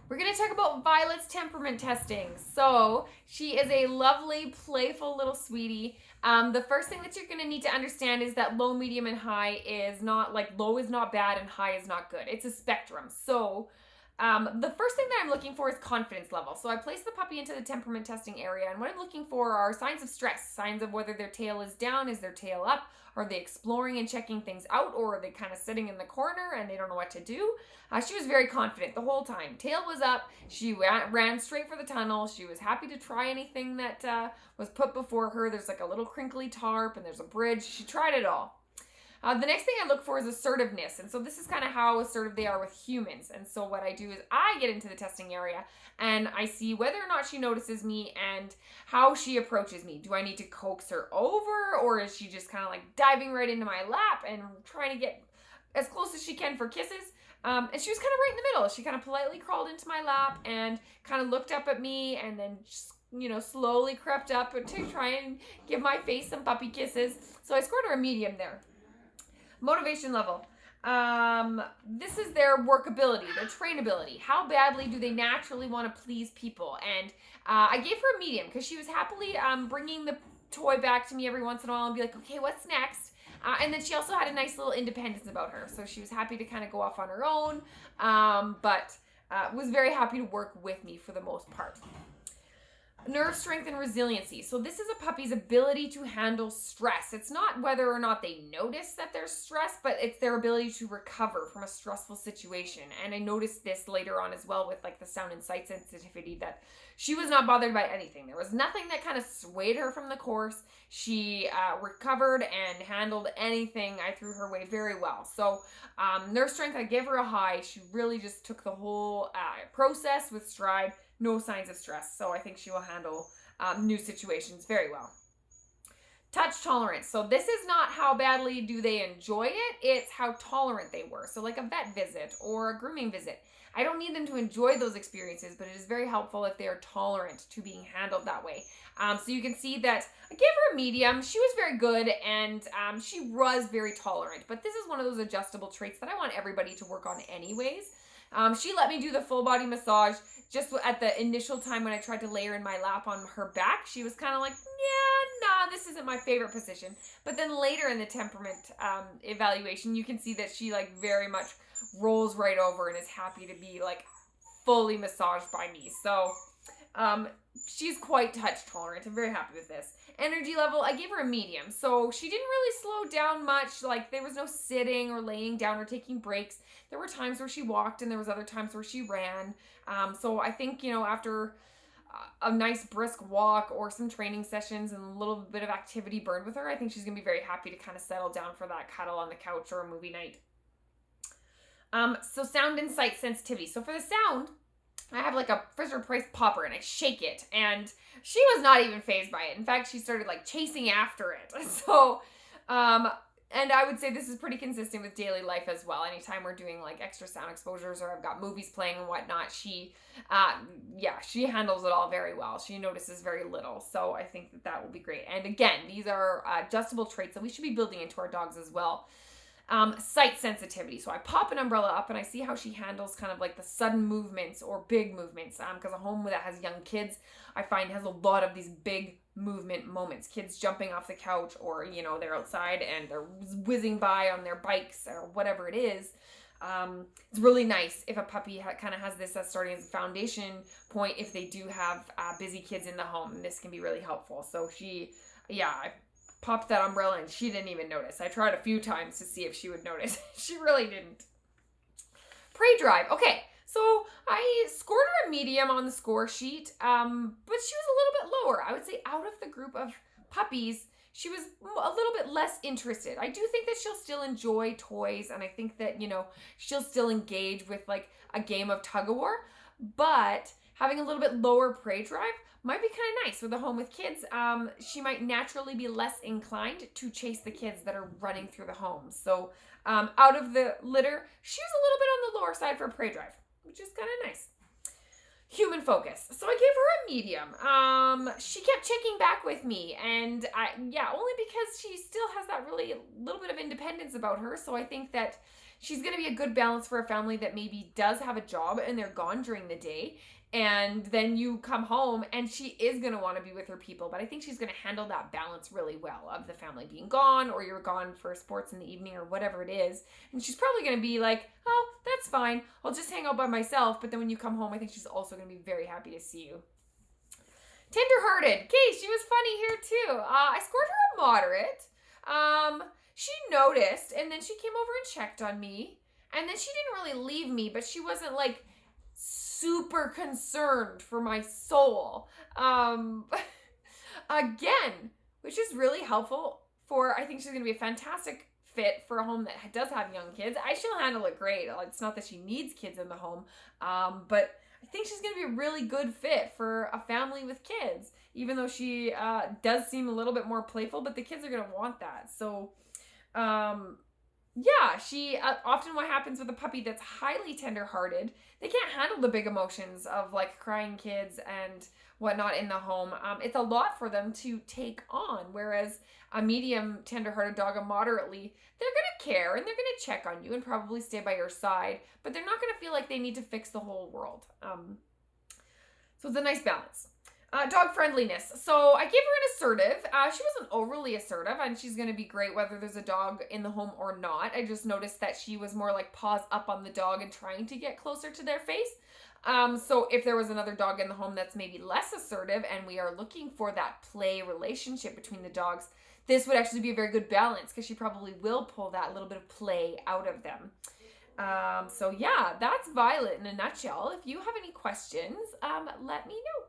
We're going to talk about Violet's temperament testing. So, she is a lovely, playful little sweetie. The first thing that you're going to need to understand is that low, medium, and high is not like low is not bad and high is not good. It's a spectrum. So, the first thing that I'm looking for is confidence level. So I place the puppy into the temperament testing area, and what I'm looking for are signs of stress, signs of whether their tail is down, is their tail up, are they exploring and checking things out, or are they kind of sitting in the corner and they don't know what to do? She was very confident the whole time. Tail was up. She ran straight for the tunnel. She was happy to try anything that was put before her. There's like a little crinkly tarp and there's a bridge. She tried it all. The next thing I look for is assertiveness. And so this is kind of how assertive they are with humans. And so what I do is I get into the testing area and I see whether or not she notices me and how she approaches me. Do I need to coax her over, or is she just kind of like diving right into my lap and trying to get as close as she can for kisses? And she was kind of right in the middle. She kind of politely crawled into my lap and kind of looked up at me and then just, slowly crept up to try and give my face some puppy kisses. So I scored her a medium there. Motivation level. This is their workability, their trainability. How badly do they naturally want to please people? And I gave her a medium because she was happily bringing the toy back to me every once in a while and be like, okay, what's next? And then she also had a nice little independence about her. So she was happy to kind of go off on her own, but was very happy to work with me for the most part. Nerve strength and resiliency. So this is a puppy's ability to handle stress. It's not whether or not they notice that there's stress, but it's their ability to recover from a stressful situation. And I noticed this later on as well with like the sound and sight sensitivity, that she was not bothered by anything. There was nothing that kind of swayed her from the course. She recovered and handled anything I threw her way very well. So nerve strength, I gave her a high. She really just took the whole process with stride. No signs of stress, so I think she will handle new situations very well. Touch tolerance. So this is not how badly do they enjoy it, it's how tolerant they were. So like a vet visit or a grooming visit. I don't need them to enjoy those experiences, but it is very helpful if they are tolerant to being handled that way. So you can see that I gave her a medium. She was very good, and she was very tolerant. But this is one of those adjustable traits that I want everybody to work on anyways. She let me do the full body massage. Just at the initial time when I tried to lay her in my lap on her back, she was kind of like, yeah, nah, this isn't my favorite position. But then later in the temperament evaluation, you can see that she like very much rolls right over and is happy to be like fully massaged by me. So she's quite touch tolerant. I'm very happy with this. Energy level, I gave her a medium. So she didn't really slow down much. Like there was no sitting or laying down or taking breaks. There were times where she walked and there was other times where she ran. So I think, after a nice brisk walk or some training sessions and a little bit of activity burned with her, I think she's going to be very happy to kind of settle down for that cuddle on the couch or a movie night. So sound and sight sensitivity. So for the sound, I have like a Fisher-Price popper and I shake it, and she was not even fazed by it. In fact, she started like chasing after it. So, and I would say this is pretty consistent with daily life as well. Anytime we're doing like extra sound exposures or I've got movies playing and whatnot, she handles it all very well. She notices very little. So I think that will be great. And again, these are adjustable traits that we should be building into our dogs as well. Sight sensitivity. So I pop an umbrella up and I see how she handles kind of like the sudden movements or big movements. Because a home that has young kids, I find has a lot of these big movement moments. Kids jumping off the couch, or, they're outside and they're whizzing by on their bikes or whatever it is. It's really nice if a puppy kind of has this as starting as a foundation point if they do have busy kids in the home. And this can be really helpful. So I popped that umbrella and she didn't even notice. I tried a few times to see if she would notice. She really didn't. Prey drive. Okay, so I scored her a medium on the score sheet, but she was a little bit lower. I would say out of the group of puppies, she was a little bit less interested. I do think that she'll still enjoy toys, and I think that, she'll still engage with like a game of tug-of-war, but having a little bit lower prey drive might be kind of nice with a home with kids. She might naturally be less inclined to chase the kids that are running through the home. So out of the litter, she was a little bit on the lower side for prey drive, which is kind of nice. Human focus. So I gave her a medium. She kept checking back with me, and only because she still has that really little bit of independence about her. So I think that she's going to be a good balance for a family that maybe does have a job and they're gone during the day. And then you come home and she is going to want to be with her people. But I think she's going to handle that balance really well of the family being gone, or you're gone for sports in the evening or whatever it is. And she's probably going to be like, oh, that's fine. I'll just hang out by myself. But then when you come home, I think she's also going to be very happy to see you. Tenderhearted. Okay, she was funny here too. I scored her a moderate. She noticed, and then she came over and checked on me. And then she didn't really leave me, but she wasn't like super concerned for my soul. Again, which is really helpful for, I think she's going to be a fantastic fit for a home that does have young kids. She'll handle it great. It's not that she needs kids in the home, but I think she's going to be a really good fit for a family with kids, even though she does seem a little bit more playful, but the kids are going to want that. So, yeah, she often what happens with a puppy that's highly tender-hearted, they can't handle the big emotions of like crying kids and whatnot in the home. It's a lot for them to take on, whereas a medium tender-hearted dog, a moderately, they're going to care and they're going to check on you and probably stay by your side, but they're not going to feel like they need to fix the whole world. So it's a nice balance. Dog friendliness. So I gave her an assertive. She wasn't overly assertive, and she's going to be great whether there's a dog in the home or not. I just noticed that she was more like paws up on the dog and trying to get closer to their face. So if there was another dog in the home that's maybe less assertive and we are looking for that play relationship between the dogs, this would actually be a very good balance because she probably will pull that little bit of play out of them. So yeah, that's Violet in a nutshell. If you have any questions, let me know.